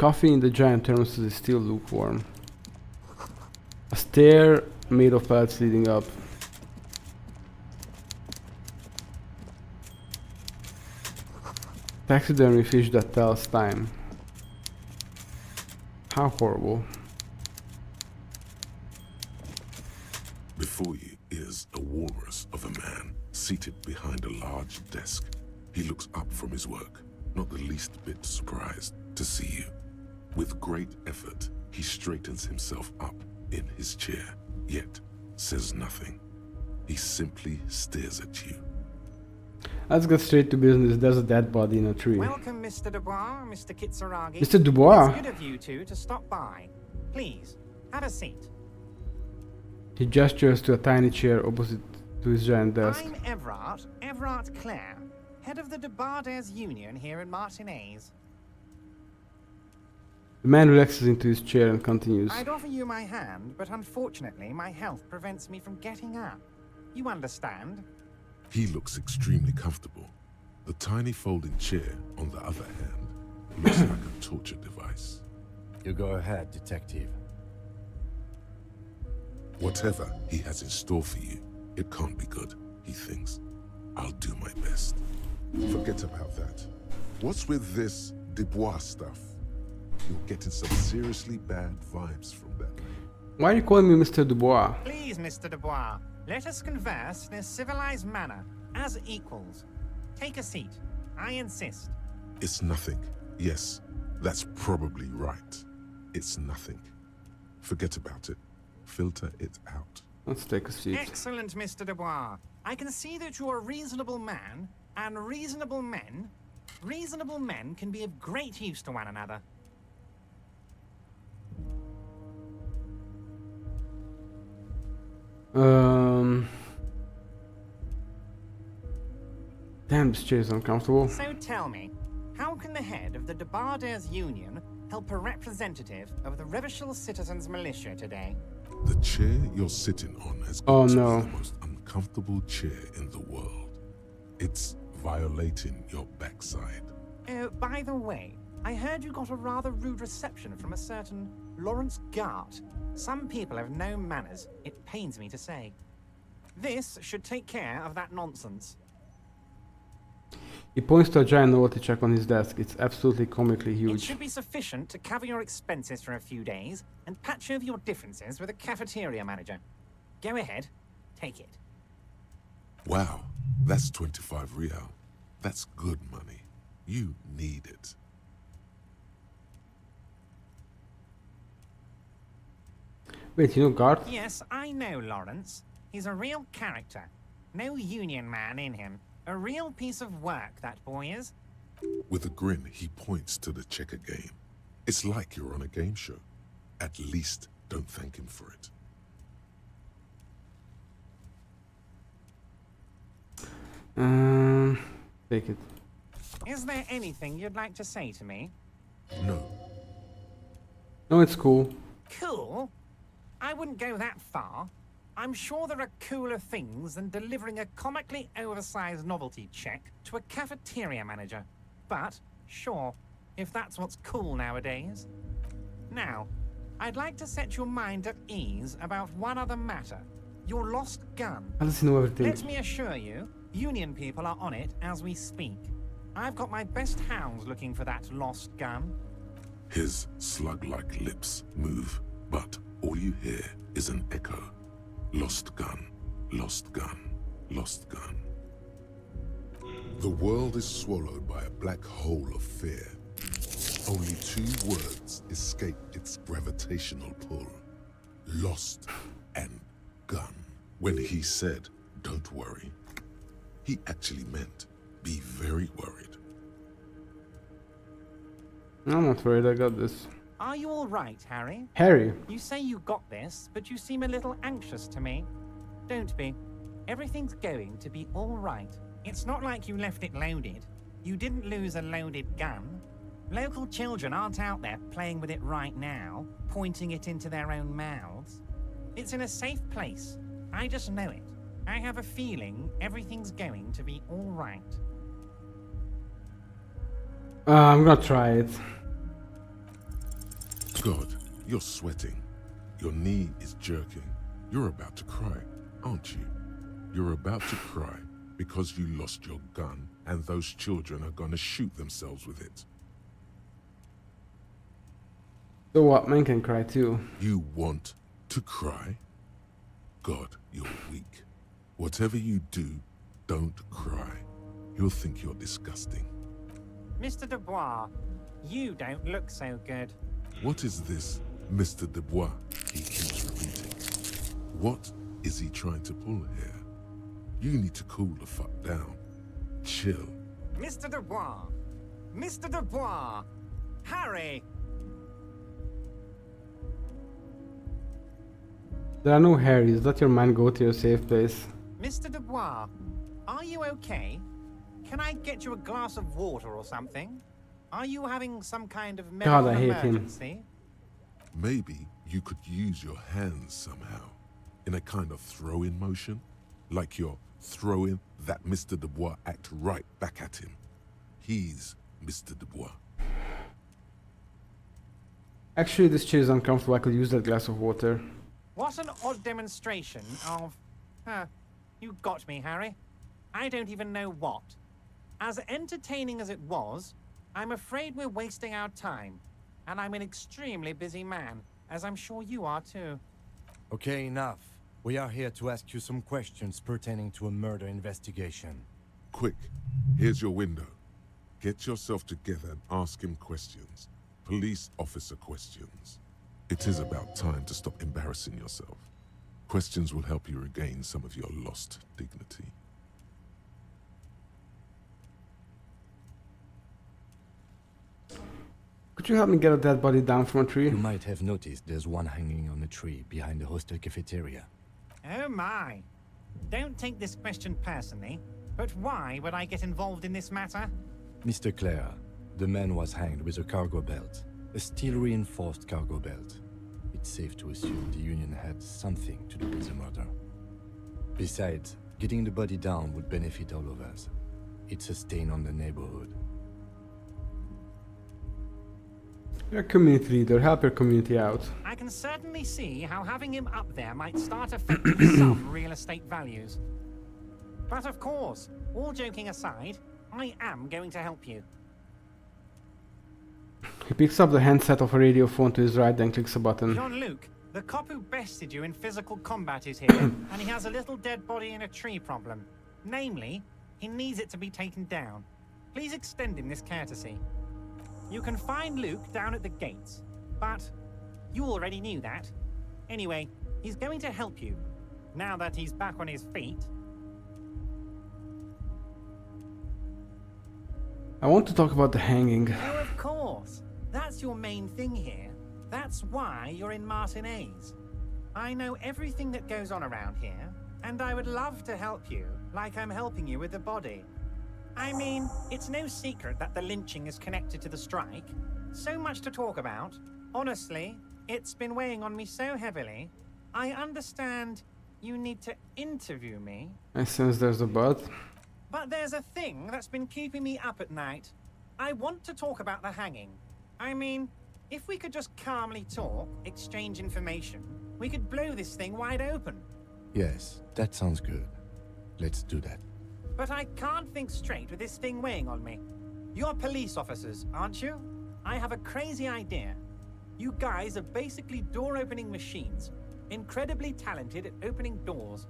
coffee in the giant thermos is still lukewarm. A stair made of pellets leading up. Taxidermy fish that tells time. How horrible. Before you is a walrus of a man seated behind a large desk. He looks up from his work, not the least bit surprised to see you. With great effort, he straightens himself up in his chair, yet says nothing. He simply stares at you. Let's get straight to business. There's a dead body in a tree. Welcome, Mr. Dubois, Mr. Kitsuragi. Mr. Dubois? It's good of you two to stop by. Please, have a seat. He gestures to a tiny chair opposite to his giant desk. I'm Everard Clare, head of the Debarders Union here in Martinez. The man relaxes into his chair and continues. I'd offer you my hand, but unfortunately my health prevents me from getting up. You understand? He looks extremely comfortable. The tiny folding chair, on the other hand, looks like a torture device. You go ahead, detective. Whatever he has in store for you, it can't be good, he thinks. I'll do my best. Forget about that. What's with this Dubois stuff? You're getting some seriously bad vibes from that. Why are you calling me Mr. Dubois? Please, Mr. Dubois, let us converse in a civilized manner, as equals. Take a seat. I insist. It's nothing. Yes, that's probably right. It's nothing. Forget about it. Filter it out. Let's take a seat. Excellent, Mr. Dubois. I can see that you're a reasonable man, and reasonable men can be of great use to one another. Damn, this chair is uncomfortable. So tell me, how can the head of the Debarders Union help a representative of the Revachol Citizens Militia today? The chair you're sitting on has got to be the most uncomfortable chair in the world. It's violating your backside. Oh, by the way, I heard you got a rather rude reception from a certain Lawrence Gart. Some people have no manners, it pains me to say. This should take care of that nonsense. He points to a giant novelty check on his desk. It's absolutely comically huge. It should be sufficient to cover your expenses for a few days and patch over your differences with a cafeteria manager. Go ahead, take it. Wow, that's 25 real. That's good money. You need it. Wait, you know Garth? Yes, I know Lawrence. He's a real character. No union man in him. A real piece of work, that boy is. With a grin, he points to the checker game. It's like you're on a game show. At least don't thank him for it. Take it. Is there anything you'd like to say to me? No. No, it's cool. Cool? I wouldn't go that far. I'm sure there are cooler things than delivering a comically oversized novelty check to a cafeteria manager. But, sure, if that's what's cool nowadays. Now, I'd like to set your mind at ease about one other matter. Your lost gun. How does he know everything? Let me assure you, Union people are on it as we speak. I've got my best hounds looking for that lost gun. His slug-like lips move, but all you hear is an echo. Lost gun, lost gun, lost gun. The world is swallowed by a black hole of fear. Only two words escape its gravitational pull. Lost and gun. When he said, don't worry, he actually meant, be very worried. I'm not worried, I got this. Are you all right, Harry? Harry. You say you got this, but you seem a little anxious to me. Don't be. Everything's going to be all right. It's not like you left it loaded. You didn't lose a loaded gun. Local children aren't out there playing with it right now, pointing it into their own mouths. It's in a safe place. I just know it. I have a feeling everything's going to be all right. I'm gonna try it. God, you're sweating. Your knee is jerking. You're about to cry, aren't you? You're about to cry because you lost your gun and those children are gonna shoot themselves with it. So what? Men can cry too. You want to cry? God, you're weak. Whatever you do, don't cry. He'll think you're disgusting. Mr. Dubois, you don't look so good. What is this, Mr. Dubois? He keeps repeating. What is he trying to pull here? You need to cool the fuck down. Chill. Mr. Dubois! Mr. Dubois! Harry! There are no Harrys. Let your man go to your safe place. Mr. Dubois, are you okay? Can I get you a glass of water or something? Are you having some kind of medical God, I hate him. emergency? Maybe you could use your hands somehow, in a kind of throw-in motion, like you're throwing that Mr. Dubois act right back at him. He's Mr. Dubois. Actually, this chair is uncomfortable. I could use that glass of water. What an odd demonstration of... you got me, Harry. I don't even know what. As entertaining as it was, I'm afraid we're wasting our time. And I'm an extremely busy man, as I'm sure you are too. Okay, enough. We are here to ask you some questions pertaining to a murder investigation. Quick, here's your window. Get yourself together and ask him questions. Police officer questions. It is about time to stop embarrassing yourself. Questions will help you regain some of your lost dignity. Could you help me get a dead body down from a tree? You might have noticed there's one hanging on a tree behind the hostel cafeteria. Oh my. Don't take this question personally, but why would I get involved in this matter? Mr. Clare, the man was hanged with a cargo belt. A steel-reinforced cargo belt. It's safe to assume the Union had something to do with the murder. Besides, getting the body down would benefit all of us. It's a stain on the neighborhood. You're a community leader. Help your community out. I can certainly see how having him up there might start affecting some real estate values. But of course, all joking aside, I am going to help you. He picks up the handset of a radio phone to his right, then clicks a button. Jean-Luc, the cop who bested you in physical combat is here, and he has a little dead body in a tree problem. Namely, he needs it to be taken down. Please extend him this courtesy. You can find Luke down at the gates, but you already knew that. Anyway, he's going to help you, now that he's back on his feet. I want to talk about the hanging. Oh, of course. That's your main thing here. That's why you're in Martinez. I know everything that goes on around here, and I would love to help you, like I'm helping you with the body. I mean, it's no secret that the lynching is connected to the strike. So much to talk about. Honestly, it's been weighing on me so heavily. I understand you need to interview me. I sense there's a but. But there's a thing that's been keeping me up at night. I want to talk about the hanging. I mean, if we could just calmly talk, exchange information, we could blow this thing wide open. Yes, that sounds good. Let's do that. But I can't think straight with this thing weighing on me. You're police officers, aren't you? I have a crazy idea. You guys are basically door-opening machines, incredibly talented at opening doors.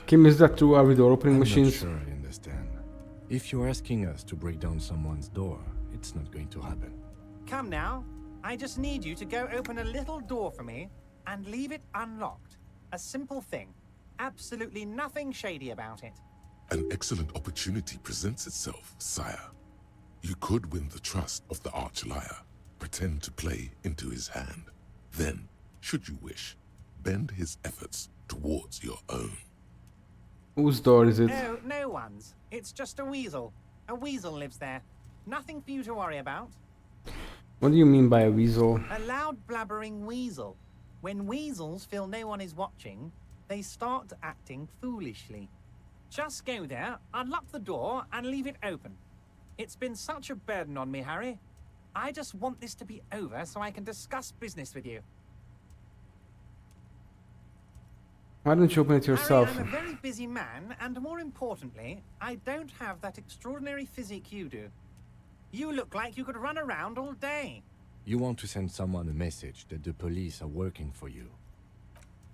Kim, is that true? Are we door opening machines? I'm not sure I understand. If you're asking us to break down someone's door, it's not going to happen. Come now. I just need you to go open a little door for me and leave it unlocked. A simple thing. Absolutely nothing shady about it. An excellent opportunity presents itself, sire. You could win the trust of the arch-liar, pretend to play into his hand. Then, should you wish, bend his efforts towards your own. Whose door is it? No, no one's. It's just a weasel. A weasel lives there. Nothing for you to worry about. What do you mean by a weasel? A loud blabbering weasel. When weasels feel no one is watching, they start acting foolishly. Just go there, unlock the door, and leave it open. It's been such a burden on me, Harry. I just want this to be over so I can discuss business with you. Why don't you open it yourself? Harry, I'm a very busy man, and more importantly, I don't have that extraordinary physique you do. You look like you could run around all day. You want to send someone a message that the police are working for you.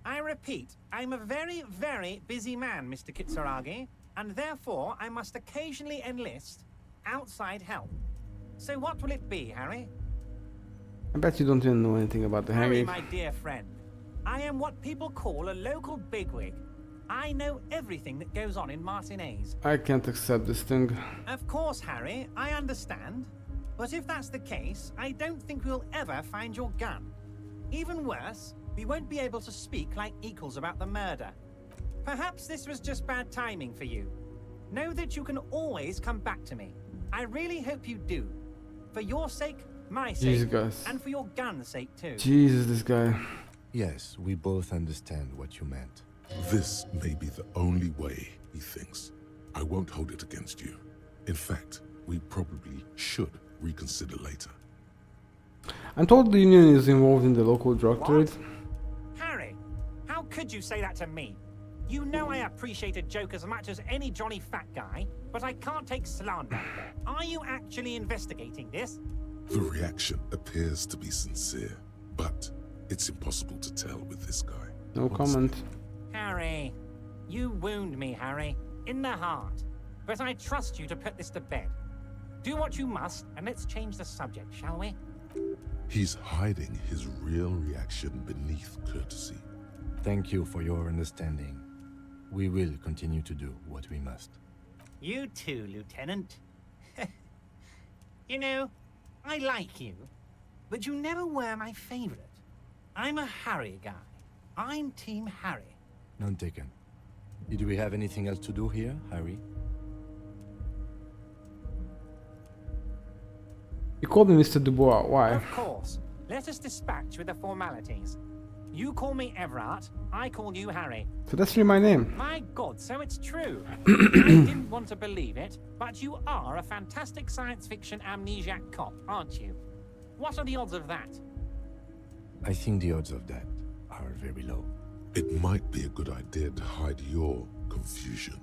I repeat, I'm a very, very busy man, Mr. Kitsuragi, and therefore I must occasionally enlist outside help. So what will it be, Harry? I bet you don't even know anything about the Harry, Harry. my dear friend, I am what people call a local bigwig. I know everything that goes on in Martinez. I can't accept this thing. Of course, Harry, I understand. But if that's the case, I don't think we'll ever find your gun. Even worse, we won't be able to speak like equals about the murder. Perhaps this was just bad timing for you. Know that you can always come back to me. I really hope you do. For your sake, my sake, Jesus, guys. and for your gun's sake too. Jesus, this guy. Yes, we both understand what you meant. This may be the only way, he thinks. I won't hold it against you. In fact, we probably should reconsider later. I'm told the Union is involved in the local drug What? trade. Harry, how could you say that to me? You know I appreciate a joke as much as any jolly fat guy, but I can't take slander. Are you actually investigating this? The reaction appears to be sincere, but it's impossible to tell with this guy. No comment. Harry, you wound me, Harry, in the heart. But I trust you to put this to bed. Do what you must, and let's change the subject, shall we? He's hiding his real reaction beneath courtesy. Thank you for your understanding. We will continue to do what we must. You too, Lieutenant. You know, I like you, but you never were my favorite. I'm a Harry guy. I'm Team Harry. None taken. Did we have anything else to do here, Harry? You called me Mr. Dubois. Why? Of course. Let us dispatch with the formalities. You call me Everard, I call you Harry. So that's really my name. My God, so it's true. I didn't want to believe it, but you are a fantastic science fiction amnesiac cop, aren't you? What are the odds of that? I think the odds of that are very low. It might be a good idea to hide your confusion.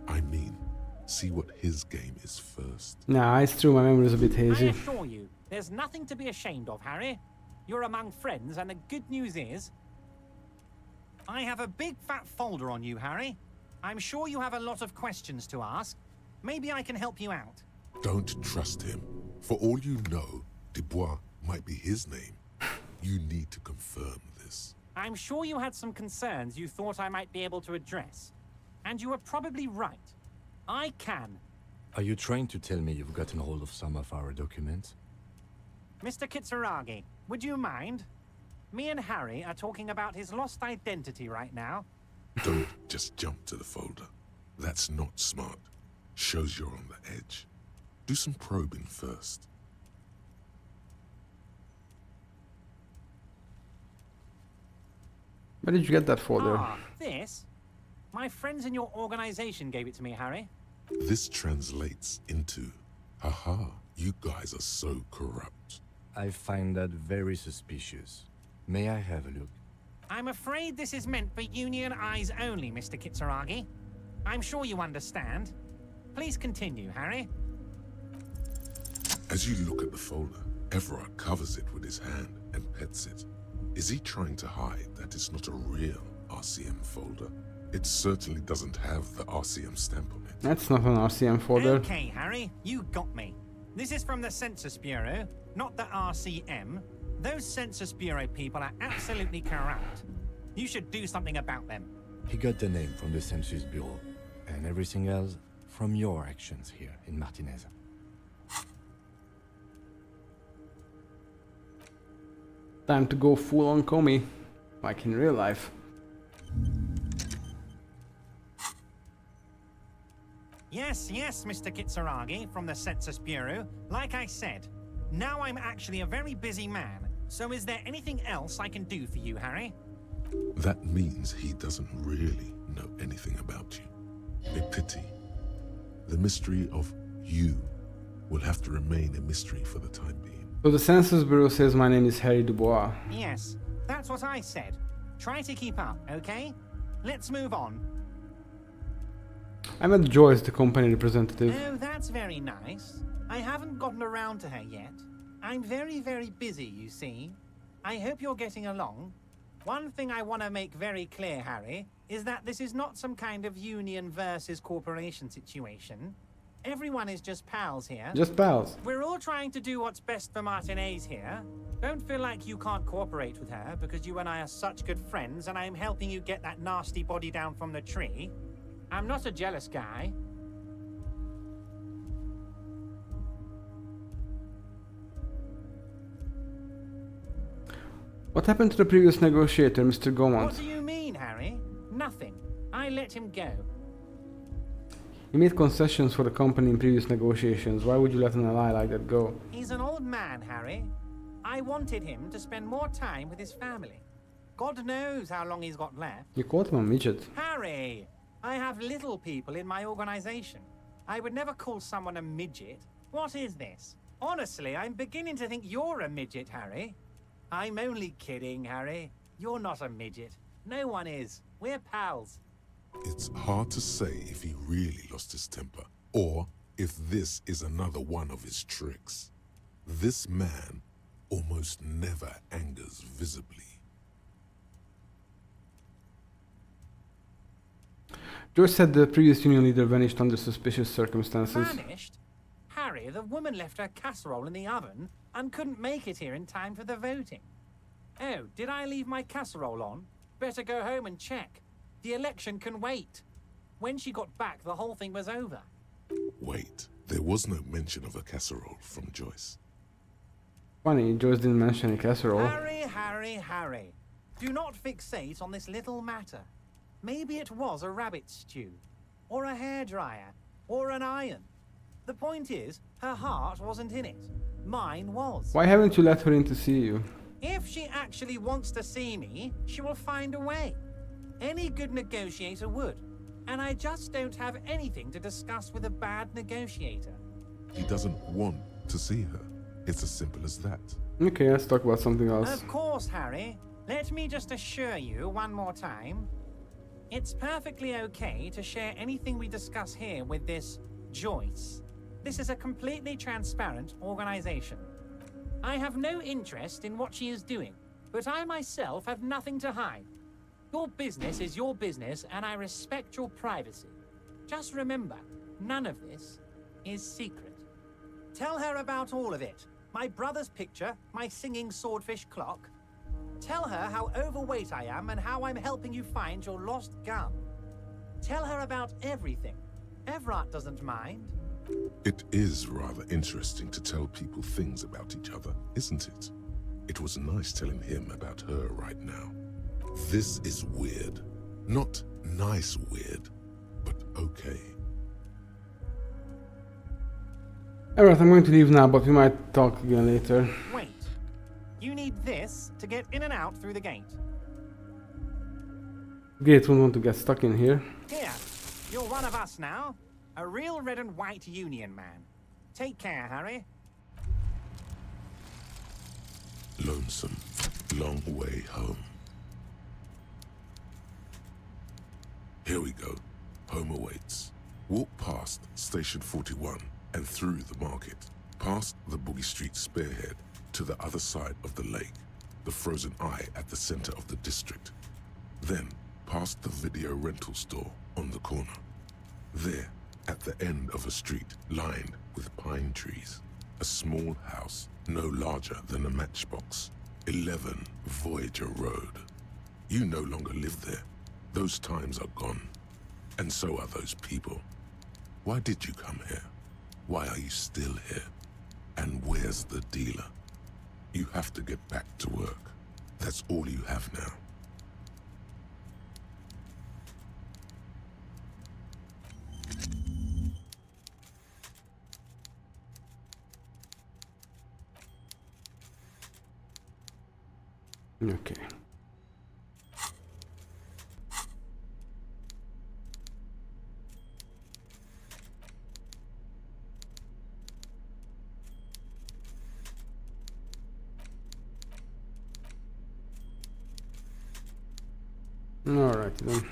I mean, see what his game is first. Nah, it's true. My memory is a bit I hazy. assure you, there's nothing to be ashamed of, Harry. You're among friends, and the good news is... I have a big fat folder on you, Harry. I'm sure you have a lot of questions to ask. Maybe I can help you out. Don't trust him. For all you know, Dubois might be his name. You need to confirm this. I'm sure you had some concerns you thought I might be able to address. And you were probably right. I can. Are you trying to tell me you've gotten hold of some of our documents? Mr. Kitsuragi, would you mind? Me and Harry are talking about his lost identity right now. Don't just jump to the folder. That's not smart. Shows you're on the edge. Do some probing first. Where did you get that folder? Ah, this? My friends in your organization gave it to me, Harry. This translates into, haha, you guys are so corrupt. I find that very suspicious. May I have a look? I'm afraid this is meant for Union eyes only, Mr. Kitsuragi. I'm sure you understand. Please continue, Harry. As you look at the folder, Everard covers it with his hand and pets it. Is he trying to hide that it's not a real RCM folder? It certainly doesn't have the RCM stamp on it. That's not an RCM folder. Okay, Harry, you got me. This is from the Census Bureau, not the RCM. Those Census Bureau people are absolutely corrupt. You should do something about them. He got the name from the Census Bureau, and everything else from your actions here in Martinez. Time to go full on Comey, like in real life. Yes, Mr. Kitsuragi from the Census Bureau. Like I said, now I'm actually a very busy man. So is there anything else I can do for you, Harry? That means he doesn't really know anything about you. A pity. The mystery of you will have to remain a mystery for the time being. So the Census Bureau says my name is Harry Dubois. Yes, that's what I said. Try to keep up, okay? Let's move on. I met Joyce, the company representative. Oh, that's very nice. I haven't gotten around to her yet. I'm very, very busy, you see. I hope you're getting along. One thing I want to make very clear, Harry, is that this is not some kind of union versus corporation situation. Everyone is just pals here. Just pals. We're all trying to do what's best for Martinez here. Don't feel like you can't cooperate with her because you and I are such good friends and I'm helping you get that nasty body down from the tree. I'm not a jealous guy. What happened to the previous negotiator, Mr. Gaumont? What do you mean, Harry? Nothing. I let him go. You made concessions for the company in previous negotiations. Why would you let an ally like that go? He's an old man, Harry. I wanted him to spend more time with his family. God knows how long he's got left. You called him a midget. Harry, I have little people in my organization. I would never call someone a midget. What is this? Honestly, I'm beginning to think you're a midget, Harry. I'm only kidding, Harry. You're not a midget. No one is. We're pals. It's hard to say if he really lost his temper, or if this is another one of his tricks. This man almost never angers visibly. Joyce said the previous union leader vanished under suspicious circumstances. Vanished? Harry, the woman left her casserole in the oven and couldn't make it here in time for the voting. Oh, did I leave my casserole on? Better go home and check. The election can wait. When she got back, the whole thing was over. Wait, there was no mention of a casserole from Joyce. Funny, Joyce didn't mention a casserole. Harry. Do not fixate on this little matter. Maybe it was a rabbit stew, or a hairdryer, or an iron. The point is, her heart wasn't in it. Mine was. Why haven't you let her in to see you? If she actually wants to see me, she will find a way. Any good negotiator would. And I just don't have anything to discuss with a bad negotiator. He doesn't want to see her. It's as simple as that. Okay, let's talk about something else. Of course, Harry. Let me just assure you one more time. It's perfectly okay to share anything we discuss here with this Joyce. This is a completely transparent organization. I have no interest in what she is doing, but I myself have nothing to hide. Your business is your business, and I respect your privacy. Just remember, none of this is secret. Tell her about all of it. My brother's picture, my singing swordfish clock. Tell her how overweight I am and how I'm helping you find your lost gun. Tell her about everything. Everett doesn't mind. It is rather interesting to tell people things about each other, isn't it? It was nice telling him about her right now. This is weird. Not nice weird, but okay. Alright, I'm going to leave now, but we might talk again later. Wait. You need this to get in and out through the gate. Gate won't want to get stuck in here. Here, you're one of us now. A real red and white union man. Take care, Harry. Lonesome, long way home. Here we go. Home awaits. Walk past Station 41 and through the market, past the Boogie Street spearhead to the other side of the lake, the frozen eye at the center of the district. Then, past the video rental store on the corner. There, at the end of a street lined with pine trees, a small house no larger than a matchbox, 11 Voyager Road. You no longer live there. Those times are gone. And so are those people. Why did you come here? Why are you still here? And where's the dealer? You have to get back to work. That's all you have now. Okay. Alright then.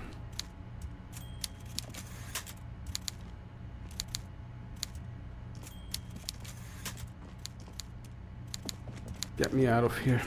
Get me out of here.